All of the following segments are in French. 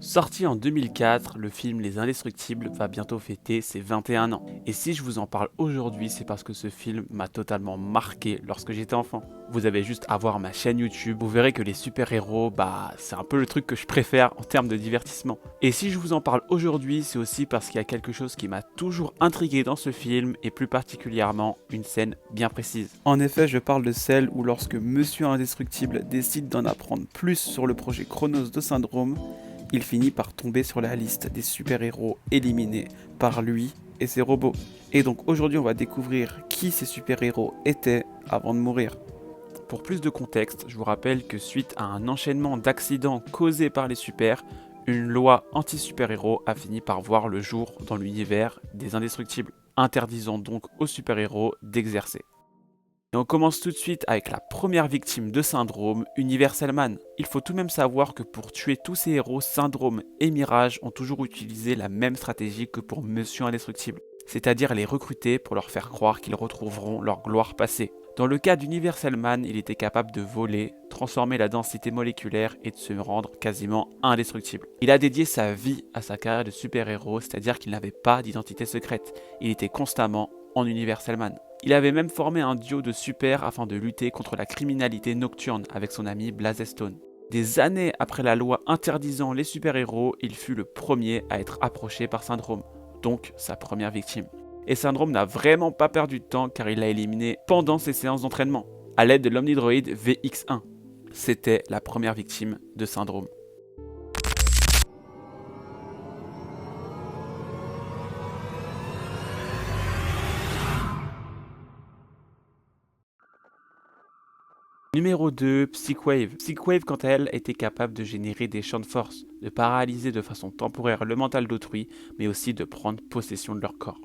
Sorti en 2004, le film Les Indestructibles va bientôt fêter ses 21 ans. Et si je vous en parle aujourd'hui, c'est parce que ce film m'a totalement marqué lorsque j'étais enfant. Vous avez juste à voir ma chaîne YouTube, vous verrez que les super-héros, c'est un peu le truc que je préfère en termes de divertissement. Et si je vous en parle aujourd'hui, c'est aussi parce qu'il y a quelque chose qui m'a toujours intrigué dans ce film, et plus particulièrement une scène bien précise. En effet, je parle de celle où lorsque Monsieur Indestructible décide d'en apprendre plus sur le projet Chronos de Syndrome, il finit par tomber sur la liste des super-héros éliminés par lui et ses robots. Et donc aujourd'hui on va découvrir qui ces super-héros étaient avant de mourir. Pour plus de contexte, je vous rappelle que suite à un enchaînement d'accidents causés par les super, une loi anti-super-héros a fini par voir le jour dans l'univers des Indestructibles, interdisant donc aux super-héros d'exercer. Et on commence tout de suite avec la première victime de Syndrome, Universal Man. Il faut tout de même savoir que pour tuer tous ces héros, Syndrome et Mirage ont toujours utilisé la même stratégie que pour Monsieur Indestructible, c'est-à-dire les recruter pour leur faire croire qu'ils retrouveront leur gloire passée. Dans le cas d'Universal Man, il était capable de voler, transformer la densité moléculaire et de se rendre quasiment indestructible. Il a dédié sa vie à sa carrière de super-héros, c'est-à-dire qu'il n'avait pas d'identité secrète. Il était constamment en Universal Man. Il avait même formé un duo de super afin de lutter contre la criminalité nocturne avec son ami Blazestone. Des années après la loi interdisant les super-héros, il fut le premier à être approché par Syndrome, donc sa première victime. Et Syndrome n'a vraiment pas perdu de temps car il l'a éliminé pendant ses séances d'entraînement, à l'aide de l'Omnidroid VX1. C'était la première victime de Syndrome. Numéro 2, Psychwave. Psychwave, quant à elle, était capable de générer des champs de force, de paralyser de façon temporaire le mental d'autrui, mais aussi de prendre possession de leur corps.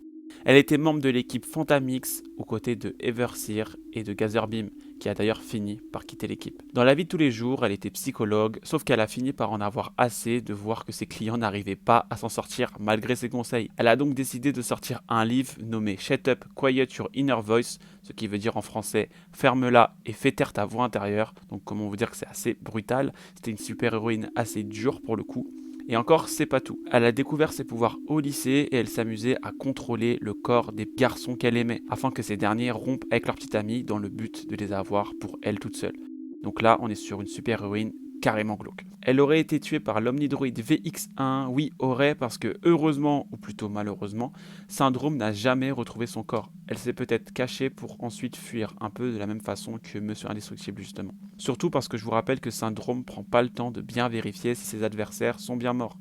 Elle était membre de l'équipe Fantamix aux côtés de Everseer et de Gazerbeam, qui a d'ailleurs fini par quitter l'équipe. Dans la vie de tous les jours, elle était psychologue, sauf qu'elle a fini par en avoir assez de voir que ses clients n'arrivaient pas à s'en sortir malgré ses conseils. Elle a donc décidé de sortir un livre nommé Shut Up, Quiet Your Inner Voice, ce qui veut dire en français « Ferme-la et fais taire ta voix intérieure ». Donc comment vous dire que c'est assez brutal, c'était une super-héroïne assez dure pour le coup. Et encore, c'est pas tout. Elle a découvert ses pouvoirs au lycée et elle s'amusait à contrôler le corps des garçons qu'elle aimait, afin que ces derniers rompent avec leur petite amie dans le but de les avoir pour elle toute seule. Donc là, on est sur une super-héroïne carrément glauque. Elle aurait été tuée par l'Omnidroid VX1, oui, aurait, parce que heureusement, ou plutôt malheureusement, Syndrome n'a jamais retrouvé son corps. Elle s'est peut-être cachée pour ensuite fuir, un peu de la même façon que Monsieur Indestructible justement. Surtout parce que je vous rappelle que Syndrome prend pas le temps de bien vérifier si ses adversaires sont bien morts.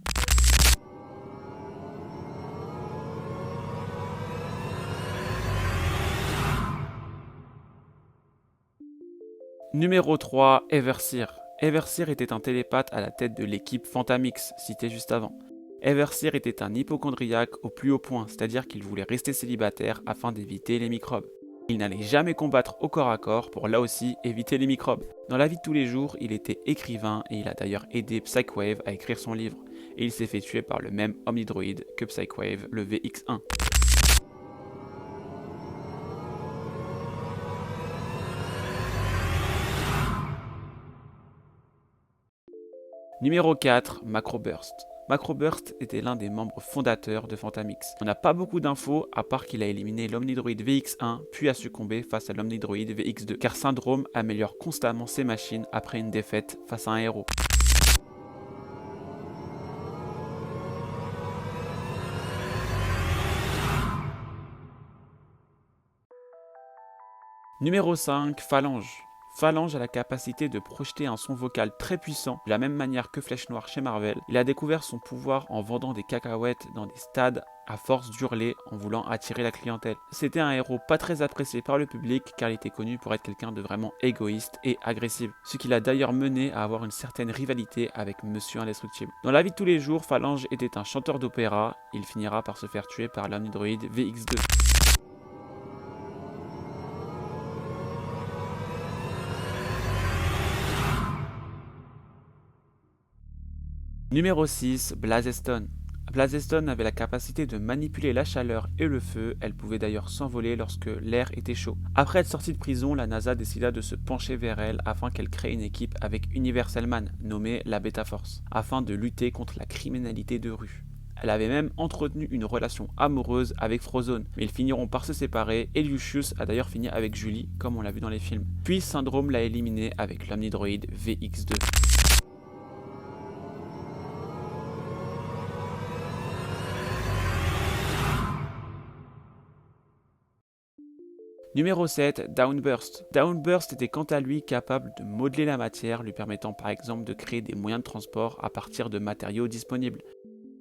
Numéro 3, Everseer. Everseer était un télépathe à la tête de l'équipe Fantamix, citée juste avant. Everseer était un hypochondriaque au plus haut point, c'est-à-dire qu'il voulait rester célibataire afin d'éviter les microbes. Il n'allait jamais combattre au corps à corps pour là aussi éviter les microbes. Dans la vie de tous les jours, il était écrivain et il a d'ailleurs aidé Psychwave à écrire son livre. Et il s'est fait tuer par le même Omnidroid que Psychwave, le VX1. Numéro 4, Macroburst. Macroburst était l'un des membres fondateurs de Fantamix. On n'a pas beaucoup d'infos à part qu'il a éliminé l'Omnidroid VX1 puis a succombé face à l'Omnidroid VX2 car Syndrome améliore constamment ses machines après une défaite face à un héros. Numéro 5, Phalange. Phalange a la capacité de projeter un son vocal très puissant, de la même manière que Flèche Noire chez Marvel. Il a découvert son pouvoir en vendant des cacahuètes dans des stades à force d'hurler en voulant attirer la clientèle. C'était un héros pas très apprécié par le public car il était connu pour être quelqu'un de vraiment égoïste et agressif, ce qui l'a d'ailleurs mené à avoir une certaine rivalité avec Monsieur Indestructible. Dans la vie de tous les jours, Phalange était un chanteur d'opéra, il finira par se faire tuer par l'Omnidroid VX2. Numéro 6, Blazestone. Blaze Stone avait la capacité de manipuler la chaleur et le feu, elle pouvait d'ailleurs s'envoler lorsque l'air était chaud. Après être sortie de prison, la NASA décida de se pencher vers elle afin qu'elle crée une équipe avec Universal Man, nommée la Beta Force, afin de lutter contre la criminalité de rue. Elle avait même entretenu une relation amoureuse avec Frozone, mais ils finiront par se séparer et Lucius a d'ailleurs fini avec Julie, comme on l'a vu dans les films. Puis Syndrome l'a éliminé avec l'Omnidroid VX2. Numéro 7, Downburst. Downburst était quant à lui capable de modeler la matière, lui permettant par exemple de créer des moyens de transport à partir de matériaux disponibles.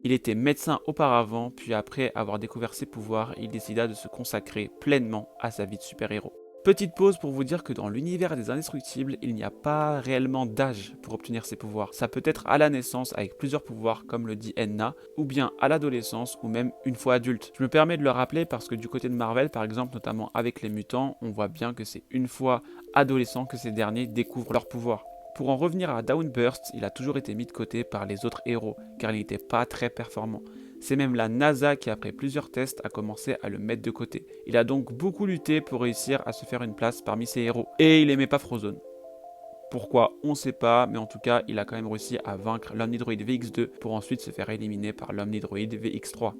Il était médecin auparavant, puis après avoir découvert ses pouvoirs, il décida de se consacrer pleinement à sa vie de super-héros. Petite pause pour vous dire que dans l'univers des Indestructibles, il n'y a pas réellement d'âge pour obtenir ses pouvoirs. Ça peut être à la naissance avec plusieurs pouvoirs comme le dit Enna, ou bien à l'adolescence ou même une fois adulte. Je me permets de le rappeler parce que du côté de Marvel par exemple, notamment avec les mutants, on voit bien que c'est une fois adolescent que ces derniers découvrent leurs pouvoirs. Pour en revenir à Downburst, il a toujours été mis de côté par les autres héros, car il n'était pas très performant. C'est même la NASA qui, après plusieurs tests, a commencé à le mettre de côté. Il a donc beaucoup lutté pour réussir à se faire une place parmi ses héros. Et il aimait pas Frozone. Pourquoi, on sait pas, mais en tout cas, il a quand même réussi à vaincre l'Omnidroid VX2 pour ensuite se faire éliminer par l'Omnidroid VX3.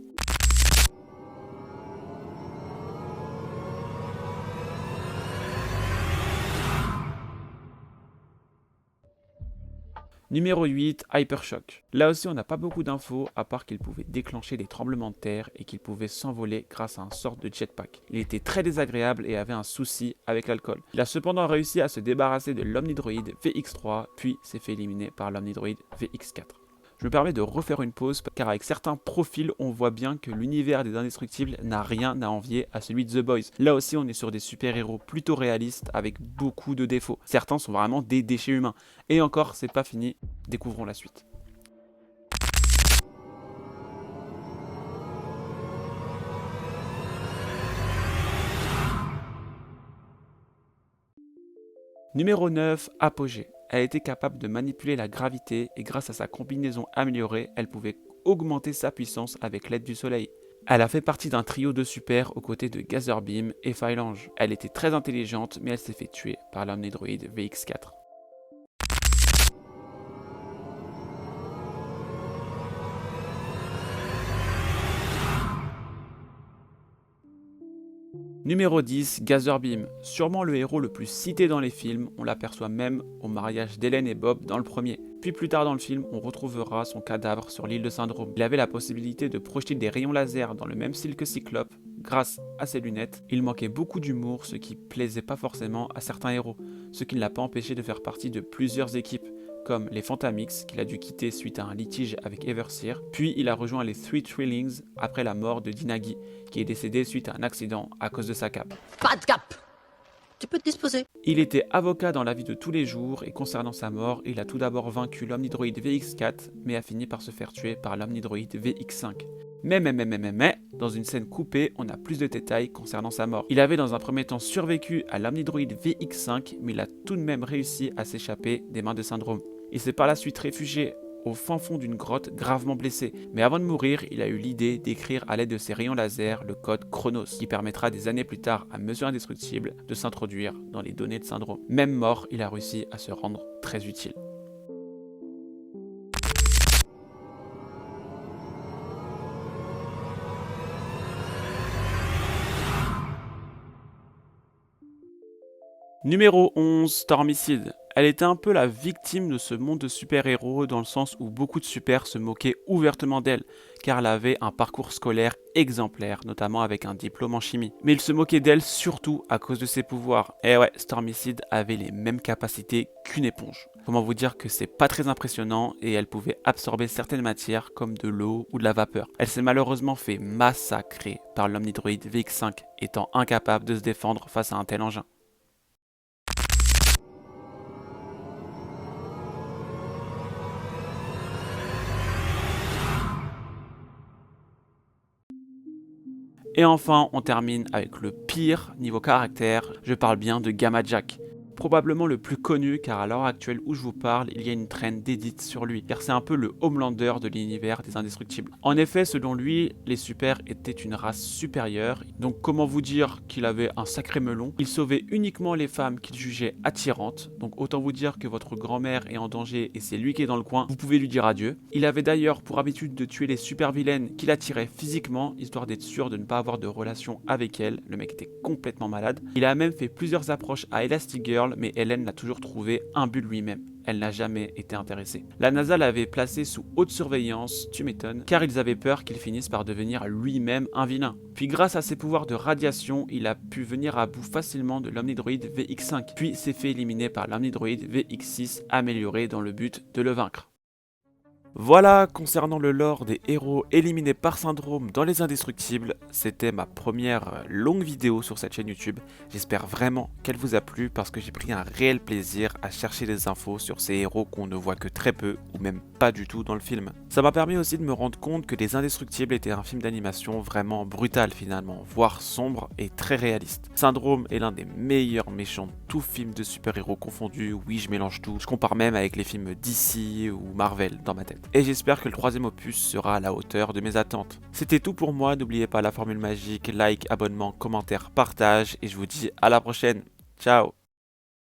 Numéro 8, Hypershock. Là aussi on n'a pas beaucoup d'infos à part qu'il pouvait déclencher des tremblements de terre et qu'il pouvait s'envoler grâce à un sort de jetpack. Il était très désagréable et avait un souci avec l'alcool. Il a cependant réussi à se débarrasser de l'Omnidroid VX3 puis s'est fait éliminer par l'Omnidroid VX4. Je me permets de refaire une pause car avec certains profils on voit bien que l'univers des Indestructibles n'a rien à envier à celui de The Boys. Là aussi on est sur des super-héros plutôt réalistes avec beaucoup de défauts. Certains sont vraiment des déchets humains. Et encore c'est pas fini, découvrons la suite. Numéro 9, Apogée. Elle était capable de manipuler la gravité et grâce à sa combinaison améliorée, elle pouvait augmenter sa puissance avec l'aide du soleil. Elle a fait partie d'un trio de super aux côtés de Gazerbeam et Phalange. Elle était très intelligente mais elle s'est fait tuer par l'Omnidroid VX4. Numéro 10, Gazerbeam. Sûrement le héros le plus cité dans les films, on l'aperçoit même au mariage d'Hélène et Bob dans le premier. Puis plus tard dans le film, on retrouvera son cadavre sur l'île de Syndrome. Il avait la possibilité de projeter des rayons laser dans le même style que Cyclope. Grâce à ses lunettes, il manquait beaucoup d'humour, ce qui plaisait pas forcément à certains héros, ce qui ne l'a pas empêché de faire partie de plusieurs équipes, comme les Fantamix qu'il a dû quitter suite à un litige avec Everseer, puis il a rejoint les Three Trillings après la mort de Dinagi, qui est décédé suite à un accident à cause de sa cape. Pas de cap. Tu peux te disposer. Il était avocat dans la vie de tous les jours et concernant sa mort, il a tout d'abord vaincu l'Omnidroid VX4 mais a fini par se faire tuer par l'Omnidroid VX5. Mais, dans une scène coupée, on a plus de détails concernant sa mort. Il avait dans un premier temps survécu à l'Omnidroid VX5 mais il a tout de même réussi à s'échapper des mains de Syndrome. Il s'est par la suite réfugié au fin fond d'une grotte gravement blessé. Mais avant de mourir, il a eu l'idée d'écrire à l'aide de ses rayons laser le code Chronos, qui permettra des années plus tard à Mesure Indestructible de s'introduire dans les données de Syndrome. Même mort, il a réussi à se rendre très utile. Numéro 11, Stormicide. Elle était un peu la victime de ce monde de super-héros dans le sens où beaucoup de super se moquaient ouvertement d'elle, car elle avait un parcours scolaire exemplaire, notamment avec un diplôme en chimie. Mais ils se moquaient d'elle surtout à cause de ses pouvoirs. Et ouais, Stormicide avait les mêmes capacités qu'une éponge. Comment vous dire que c'est pas très impressionnant et elle pouvait absorber certaines matières comme de l'eau ou de la vapeur. Elle s'est malheureusement fait massacrer par l'Omnidroid VX5, étant incapable de se défendre face à un tel engin. Et enfin, on termine avec le pire niveau caractère, je parle bien de Gamma Jack. Probablement le plus connu car à l'heure actuelle où je vous parle, il y a une trend d'édite sur lui, car c'est un peu le Homelander de l'univers des Indestructibles. En effet, selon lui, les super étaient une race supérieure, donc comment vous dire qu'il avait un sacré melon. Il sauvait uniquement les femmes qu'il jugeait attirantes, donc autant vous dire que votre grand-mère est en danger et c'est lui qui est dans le coin, vous pouvez lui dire adieu. Il avait d'ailleurs pour habitude de tuer les super vilaines qu'il attirait physiquement, histoire d'être sûr de ne pas avoir de relation avec elles. Le mec était complètement malade. Il a même fait plusieurs approches à Elastigirl, mais Helen l'a toujours trouvé imbu de lui-même. Elle n'a jamais été intéressée. La NASA l'avait placé sous haute surveillance, tu m'étonnes, car ils avaient peur qu'il finisse par devenir lui-même un vilain. Puis grâce à ses pouvoirs de radiation, il a pu venir à bout facilement de l'Omnidroid VX5, puis s'est fait éliminer par l'Omnidroid VX6 amélioré dans le but de le vaincre. Voilà, concernant le lore des héros éliminés par Syndrome dans les Indestructibles, c'était ma première longue vidéo sur cette chaîne YouTube. J'espère vraiment qu'elle vous a plu parce que j'ai pris un réel plaisir à chercher des infos sur ces héros qu'on ne voit que très peu ou même pas du tout dans le film. Ça m'a permis aussi de me rendre compte que Les Indestructibles était un film d'animation vraiment brutal finalement, voire sombre et très réaliste. Syndrome est l'un des meilleurs méchants de tout film de super-héros confondus, oui je mélange tout, je compare même avec les films DC ou Marvel dans ma tête. Et j'espère que le troisième opus sera à la hauteur de mes attentes. C'était tout pour moi, n'oubliez pas la formule magique, like, abonnement, commentaire, partage, et je vous dis à la prochaine. Ciao.